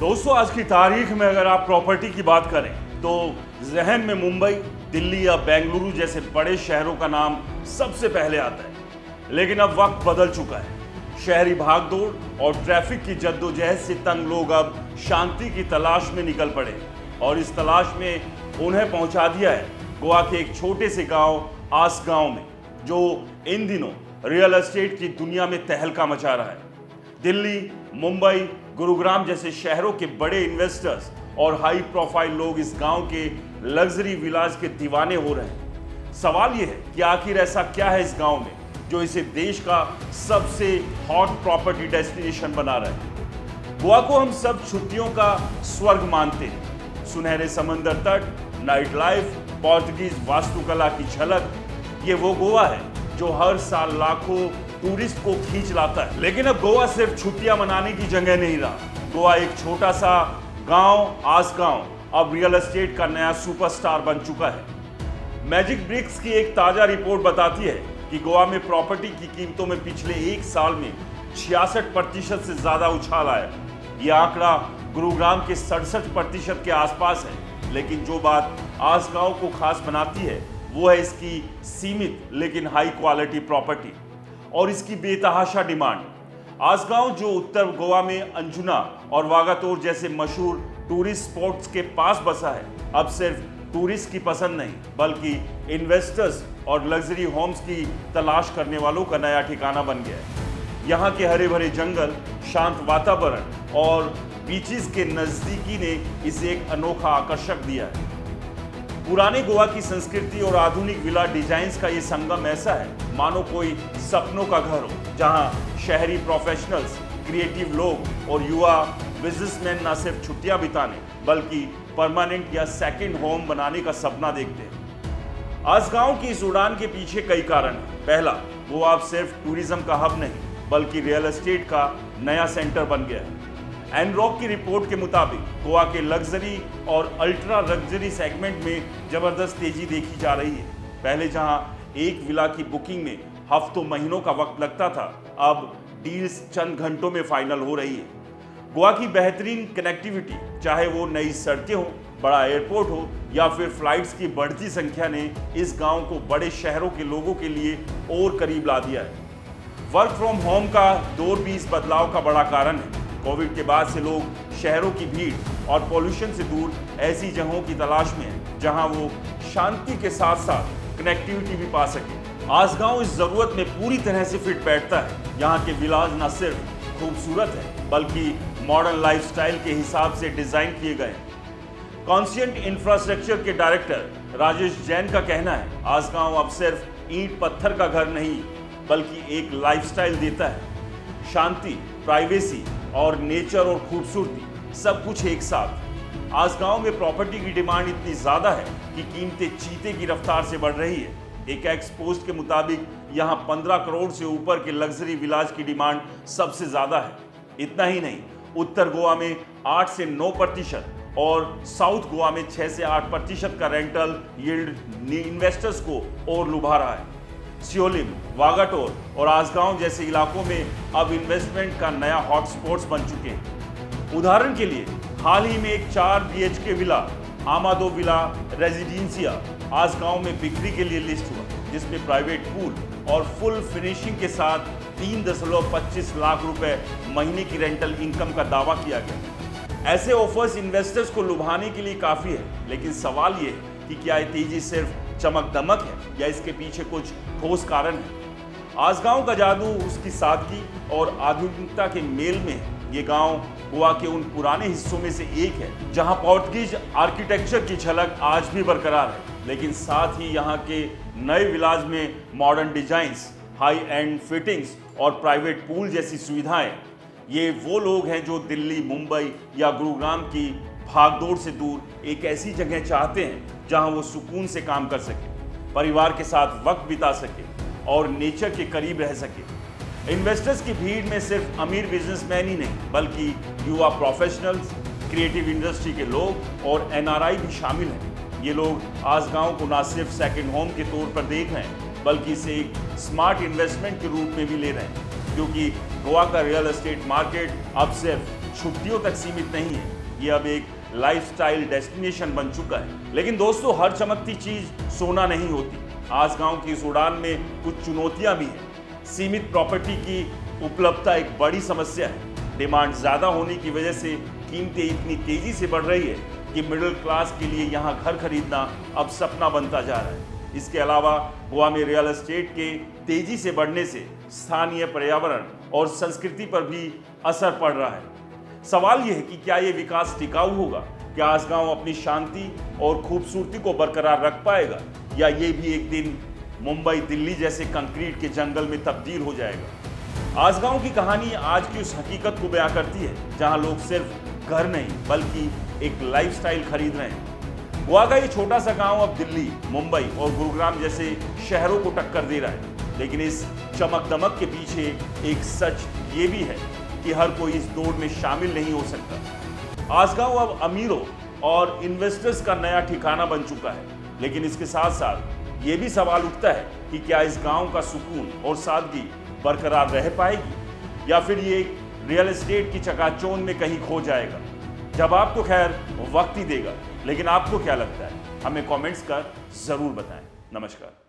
दोस्तों, आज की तारीख में अगर आप प्रॉपर्टी की बात करें तो जहन में मुंबई, दिल्ली या बेंगलुरु जैसे बड़े शहरों का नाम सबसे पहले आता है। लेकिन अब वक्त बदल चुका है। शहरी भागदौड़ और ट्रैफिक की जद्दोजहद से तंग लोग अब शांति की तलाश में निकल पड़े और इस तलाश में उन्हें पहुंचा दिया है गोवा के एक छोटे से गांव आस गांव में, जो इन दिनों रियल एस्टेट की दुनिया में तहलका मचा रहा है। दिल्ली, मुंबई, गुरुग्राम जैसे शहरों के बड़े इन्वेस्टर्स और हाई प्रोफाइल लोग इस गांव के लग्जरी विलास के दीवाने हो रहे हैं। सवाल यह है कि आखिर ऐसा क्या है इस गांव में जो इसे देश का सबसे हॉट प्रॉपर्टी डेस्टिनेशन बना रहा है। गोवा को हम सब छुट्टियों का स्वर्ग मानते हैं। सुनहरे समंदर तट, नाइट लाइफ, पोर्तुगीज वास्तुकला की झलक, ये वो गोवा है जो हर साल लाखों टूरिस्ट को खींच लाता है। लेकिन अब गोवा सिर्फ छुट्टियां मनाने की जगह नहीं रहा। गोवा एक छोटा सा गांव, आस गांव, अब रियल एस्टेट का नया सुपरस्टार बन चुका है। मैजिक ब्रिक्स की एक ताजा रिपोर्ट बताती है कि गोवा में प्रॉपर्टी की कीमतों में पिछले एक साल में 66% से ज्यादा उछाल आया। यह आंकड़ा गुरुग्राम के 67% के आसपास है। लेकिन जो बात आस गांव को खास बनाती है वो है इसकी सीमित लेकिन हाई क्वालिटी प्रॉपर्टी और इसकी बेतहाशा डिमांड। आसगांव, जो उत्तर गोवा में अंजुना और वागातोर जैसे मशहूर टूरिस्ट स्पॉट्स के पास बसा है, अब सिर्फ टूरिस्ट की पसंद नहीं बल्कि इन्वेस्टर्स और लग्जरी होम्स की तलाश करने वालों का नया ठिकाना बन गया है। यहाँ के हरे भरे जंगल, शांत वातावरण और बीचेस के नजदीकी ने इसे एक अनोखा आकर्षक दिया है। पुराने गोवा की संस्कृति और आधुनिक विला डिजाइन्स का ये संगम ऐसा है मानो कोई सपनों का घर हो, जहां शहरी प्रोफेशनल्स, क्रिएटिव लोग और युवा बिजनेसमैन न सिर्फ छुट्टियां बिताने बल्कि परमानेंट या सेकंड होम बनाने का सपना देखते हैं। आसगांव की इस उड़ान के पीछे कई कारण हैं। पहला, गोवा अब सिर्फ टूरिज्म का हब नहीं बल्कि रियल एस्टेट का नया सेंटर बन गया है। एनरॉक की रिपोर्ट के मुताबिक गोवा के लग्जरी और अल्ट्रा लग्जरी सेगमेंट में जबरदस्त तेजी देखी जा रही है। पहले जहां एक विला की बुकिंग में हफ्तों महीनों का वक्त लगता था, अब डील्स चंद घंटों में फाइनल हो रही है। गोवा की बेहतरीन कनेक्टिविटी, चाहे वो नई सड़कें हो, बड़ा एयरपोर्ट हो या फिर फ्लाइट्स की बढ़ती संख्या ने इस गांव को बड़े शहरों के लोगों के लिए और करीब ला दिया है। वर्क फ्रॉम होम का दौर भी इस बदलाव का बड़ा कारण है। कोविड के बाद से लोग शहरों की भीड़ और पॉल्यूशन से दूर ऐसी जगहों की तलाश में हैं जहां वो शांति के साथ साथ कनेक्टिविटी भी पा सके। आसगांव इस जरूरत में पूरी तरह से फिट बैठता है। यहाँ के विलास न सिर्फ खूबसूरत है बल्कि मॉडर्न लाइफस्टाइल के हिसाब से डिजाइन किए गए हैं। कॉन्सियंट इंफ्रास्ट्रक्चर के डायरेक्टर राजेश जैन का कहना है, आसगांव अब सिर्फ ईंट पत्थर का घर नहीं बल्कि एक लाइफस्टाइल देता है। शांति, प्राइवेसी और नेचर और खूबसूरती सब कुछ एक साथ। आसगांव में प्रॉपर्टी की डिमांड इतनी ज्यादा है कि कीमतें चीते की रफ्तार से बढ़ रही है। एक एक्स पोस्ट के मुताबिक यहां 15 करोड़ से ऊपर के लग्जरी विलास की डिमांड सबसे ज्यादा है। इतना ही नहीं, उत्तर गोवा में 8 से 9% और साउथ गोवा में 6 से 8% का रेंटल यील्ड इन्वेस्टर्स को और लुभा रहा है। सियोलिम, वागाटोर और आसगांव जैसे इलाकों में अब इन्वेस्टमेंट का नया हॉटस्पॉट्स बन चुके हैं। उदाहरण के लिए हाल ही में एक 4 BHK villa, Amado Villa Residencia, Assagao में बिक्री के लिए लिस्ट हुआ, जिसमें प्राइवेट पूल और फुल फिनिशिंग के साथ 3.25 लाख रुपए महीने की रेंटल इनकम का दावा किया गया। ऐसे ऑफर्स इन्वेस्टर्स को लुभाने के लिए काफी है, लेकिन सवाल ये है कि क्या ये तेजी सिर्फ चमक दमक है या इसके पीछे कुछ ठोस कारण है। आसगांव का जादू उसकी सादगी और आधुनिकता के मेल में है। ये गांव गोवा के उन पुराने हिस्सों में से एक है जहां पोर्तुगीज आर्किटेक्चर की झलक आज भी बरकरार है, लेकिन साथ ही यहाँ के नए विलास में modern designs, high and fittings और प्राइवेट पूल जैसी सुविधाएं। ये वो लोग हैं जो दिल्ली, मुंबई या गुरुग्राम की भागदौड़ से दूर एक ऐसी जगह चाहते हैं जहां वो सुकून से काम कर सके, परिवार के साथ वक्त बिता सके और नेचर के करीब रह सके। इन्वेस्टर्स की भीड़ में सिर्फ अमीर बिजनेसमैन ही नहीं बल्कि युवा प्रोफेशनल्स, क्रिएटिव इंडस्ट्री के लोग और NRI भी शामिल हैं। ये लोग आसगांव को न सिर्फ सेकंड होम के तौर पर देख रहे हैं बल्कि इसे एक स्मार्ट इन्वेस्टमेंट के रूप में भी ले रहे हैं, क्योंकि गोवा का रियल एस्टेट मार्केट अब सिर्फ छुट्टियों तक सीमित नहीं है, ये अब एक लाइफस्टाइल डेस्टिनेशन बन चुका है। लेकिन दोस्तों, हर चमकती चीज सोना नहीं होती। आज गांव की इस उड़ान में कुछ चुनौतियां भी हैं। सीमित प्रॉपर्टी की उपलब्धता एक बड़ी समस्या है। डिमांड ज्यादा होने की वजह से कीमतें इतनी तेजी से बढ़ रही है कि मिडिल क्लास के लिए यहाँ घर खरीदना अब सपना बनता जा रहा है। इसके अलावा गोवा में रियल एस्टेट के तेजी से बढ़ने से स्थानीय पर्यावरण और संस्कृति पर भी असर पड़ रहा है। सवाल यह है कि क्या ये विकास टिकाऊ होगा? क्या आज गांव अपनी शांति और खूबसूरती को बरकरार रख पाएगा, या ये भी एक दिन मुंबई दिल्ली जैसे कंक्रीट के जंगल में तब्दील हो जाएगा? आज गांव की कहानी आज की उस हकीकत को बयां करती है जहां लोग सिर्फ घर नहीं बल्कि एक लाइफस्टाइल खरीद रहे हैं। गोवा का ये छोटा सा गांव अब दिल्ली, मुंबई और गुरुग्राम जैसे शहरों को टक्कर दे रहा है। लेकिन इस चमक दमक के पीछे एक सच ये भी है कि हर कोई इस दौड़ में शामिल नहीं हो सकता। आज गांव अब अमीरों और इन्वेस्टर्स का नया ठिकाना बन चुका है। लेकिन इसके साथ साथ ये भी सवाल उठता है कि क्या इस गांव का सुकून और सादगी बरकरार रह पाएगी, या फिर ये रियल एस्टेट की चकाचौंध में कहीं खो जाएगा? जवाब तो खैर वक्त ही देगा। लेकिन आपको क्या लगता है? हमें कमेंट्स कर जरूर बताएं। नमस्कार।